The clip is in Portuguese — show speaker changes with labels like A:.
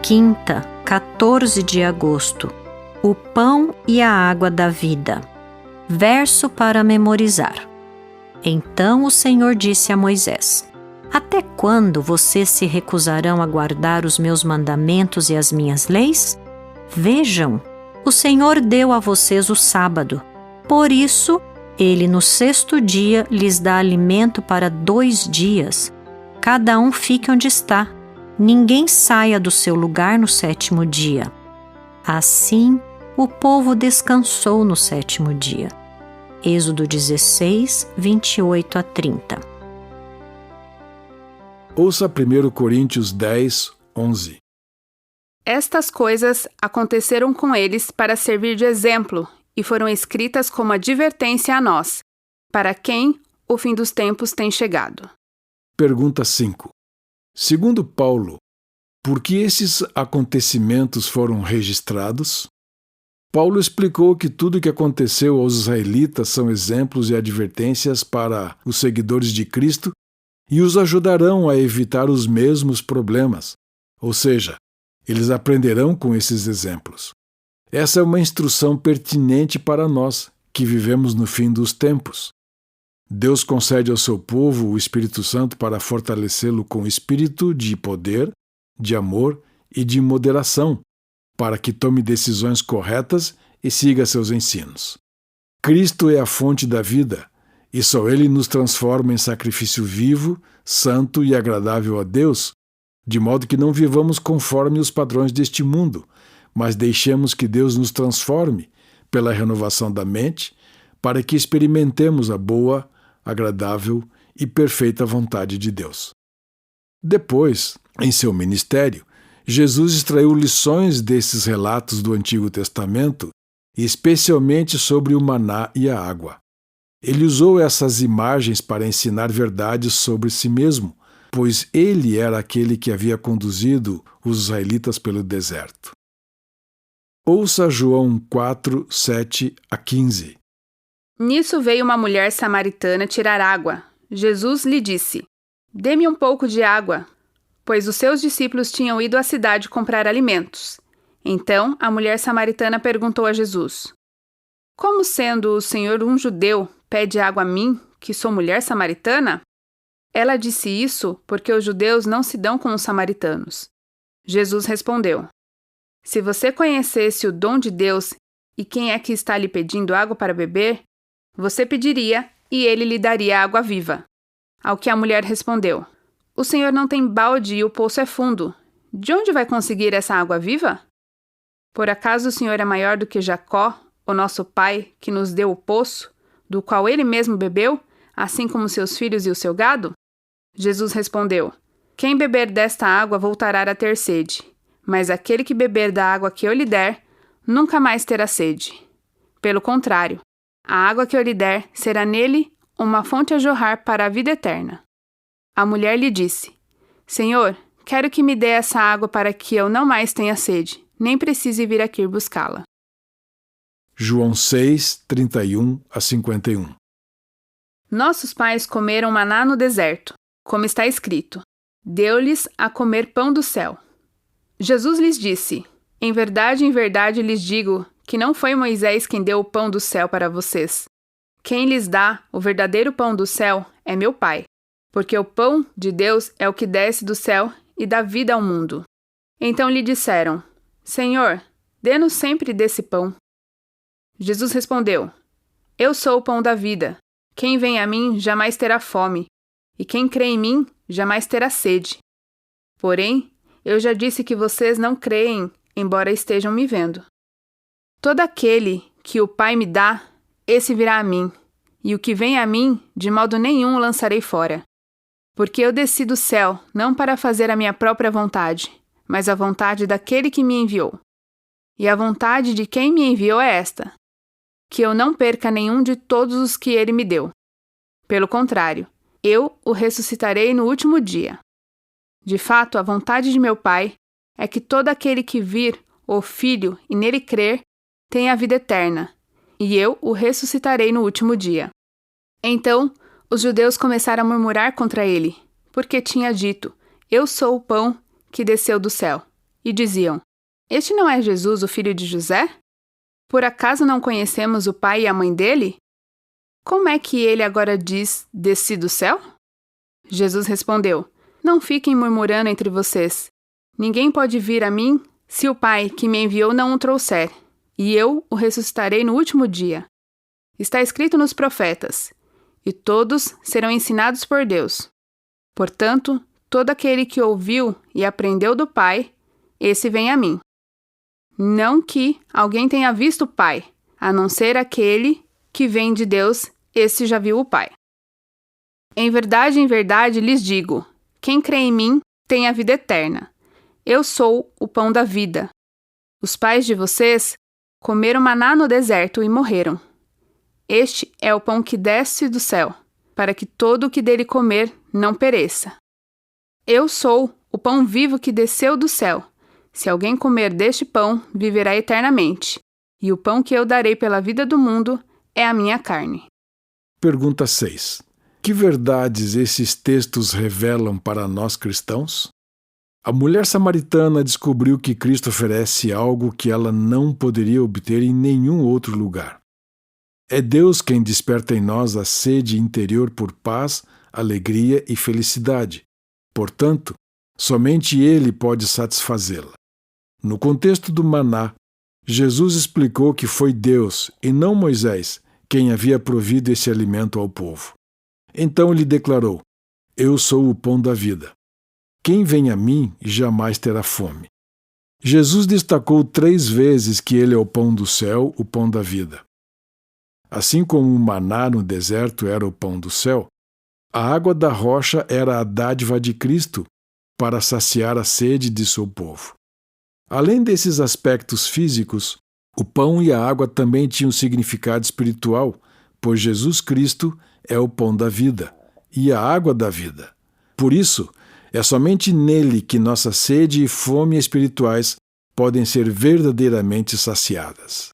A: quinta, 14 de agosto. O pão e a água da vida. Verso para memorizar. Então o Senhor disse a Moisés: Até quando vocês se recusarão a guardar os meus mandamentos e as minhas leis? Vejam, o Senhor deu a vocês o sábado. Por isso, Ele no sexto dia lhes dá alimento para 2 dias. Cada um fique onde está. Ninguém saia do seu lugar no 7º dia. Assim, o povo descansou no 7º dia. Êxodo 16, 28 a 30.
B: Ouça 1 Coríntios 10, 11.
C: Estas coisas aconteceram com eles para servir de exemplo e foram escritas como advertência a nós, para quem o fim dos tempos tem chegado.
B: Pergunta 5. Segundo Paulo, por que esses acontecimentos foram registrados? Paulo explicou que tudo o que aconteceu aos israelitas são exemplos e advertências para os seguidores de Cristo e os ajudarão a evitar os mesmos problemas, ou seja, eles aprenderão com esses exemplos. Essa é uma instrução pertinente para nós, que vivemos no fim dos tempos. Deus concede ao seu povo o Espírito Santo para fortalecê-lo com espírito de poder, de amor e de moderação, para que tome decisões corretas e siga seus ensinos. Cristo é a fonte da vida, e só Ele nos transforma em sacrifício vivo, santo e agradável a Deus, de modo que não vivamos conforme os padrões deste mundo, mas deixemos que Deus nos transforme pela renovação da mente, para que experimentemos a boa, agradável e perfeita vontade de Deus. Depois, em seu ministério, Jesus extraiu lições desses relatos do Antigo Testamento, especialmente sobre o maná e a água. Ele usou essas imagens para ensinar verdades sobre si mesmo, pois ele era aquele que havia conduzido os israelitas pelo deserto. Ouça João 4, 7 a 15.
C: Nisso veio uma mulher samaritana tirar água. Jesus lhe disse: Dê-me um pouco de água, pois os seus discípulos tinham ido à cidade comprar alimentos. Então a mulher samaritana perguntou a Jesus: Como sendo o Senhor um judeu, pede água a mim, que sou mulher samaritana? Ela disse isso porque os judeus não se dão com os samaritanos. Jesus respondeu: Se você conhecesse o dom de Deus e quem é que está lhe pedindo água para beber, você pediria e ele lhe daria água viva. Ao que a mulher respondeu: O Senhor não tem balde e o poço é fundo. De onde vai conseguir essa água viva? Por acaso o Senhor é maior do que Jacó, o nosso pai, que nos deu o poço, do qual ele mesmo bebeu, assim como seus filhos e o seu gado? Jesus respondeu: Quem beber desta água voltará a ter sede, mas aquele que beber da água que eu lhe der, nunca mais terá sede. Pelo contrário, a água que eu lhe der será nele uma fonte a jorrar para a vida eterna. A mulher lhe disse: Senhor, quero que me dê essa água para que eu não mais tenha sede, nem precise vir aqui buscá-la.
B: João 6, 31 a 51.
C: Nossos pais comeram maná no deserto, como está escrito: Deu-lhes a comer pão do céu. Jesus lhes disse: em verdade lhes digo que não foi Moisés quem deu o pão do céu para vocês. Quem lhes dá o verdadeiro pão do céu é meu Pai, porque o pão de Deus é o que desce do céu e dá vida ao mundo. Então lhe disseram: Senhor, dê-nos sempre desse pão. Jesus respondeu: Eu sou o pão da vida. Quem vem a mim jamais terá fome, e quem crê em mim jamais terá sede. Porém, eu já disse que vocês não creem, embora estejam me vendo. Todo aquele que o Pai me dá, esse virá a mim, e o que vem a mim, de modo nenhum o lançarei fora. Porque eu desci do céu, não para fazer a minha própria vontade, mas a vontade daquele que me enviou. E a vontade de quem me enviou é esta: que eu não perca nenhum de todos os que ele me deu. Pelo contrário, eu o ressuscitarei no último dia. De fato, a vontade de meu Pai é que todo aquele que vir o Filho e nele crer tenha a vida eterna, e eu o ressuscitarei no último dia. Então, os judeus começaram a murmurar contra ele, porque tinha dito: Eu sou o pão que desceu do céu. e diziam: Este não é Jesus, o filho de José? Por acaso não conhecemos o pai e a mãe dele? Como é que ele agora diz: desci do céu? Jesus respondeu: Não fiquem murmurando entre vocês. Ninguém pode vir a mim se o Pai que me enviou não o trouxer, e eu o ressuscitarei no último dia. Está escrito nos profetas: E todos serão ensinados por Deus. Portanto, todo aquele que ouviu e aprendeu do Pai, esse vem a mim. Não que alguém tenha visto o Pai, a não ser aquele que vem de Deus, esse já viu o Pai. Em verdade, lhes digo: quem crê em mim tem a vida eterna. Eu sou o pão da vida. Os pais de vocês comeram maná no deserto e morreram. Este é o pão que desce do céu, para que todo o que dele comer não pereça. Eu sou o pão vivo que desceu do céu. Se alguém comer deste pão, viverá eternamente. E o pão que eu darei pela vida do mundo é a minha carne.
B: Pergunta 6. Que verdades esses textos revelam para nós cristãos? A mulher samaritana descobriu que Cristo oferece algo que ela não poderia obter em nenhum outro lugar. É Deus quem desperta em nós a sede interior por paz, alegria e felicidade. Portanto, somente Ele pode satisfazê-la. No contexto do maná, Jesus explicou que foi Deus, e não Moisés, quem havia provido esse alimento ao povo. Então ele declarou: Eu sou o pão da vida. Quem vem a mim jamais terá fome. Jesus destacou 3 vezes que ele é o pão do céu, o pão da vida. Assim como o maná no deserto era o pão do céu, a água da rocha era a dádiva de Cristo para saciar a sede de seu povo. Além desses aspectos físicos, o pão e a água também tinham significado espiritual, pois Jesus Cristo é o pão da vida e a água da vida. Por isso, é somente nele que nossa sede e fome espirituais podem ser verdadeiramente saciadas.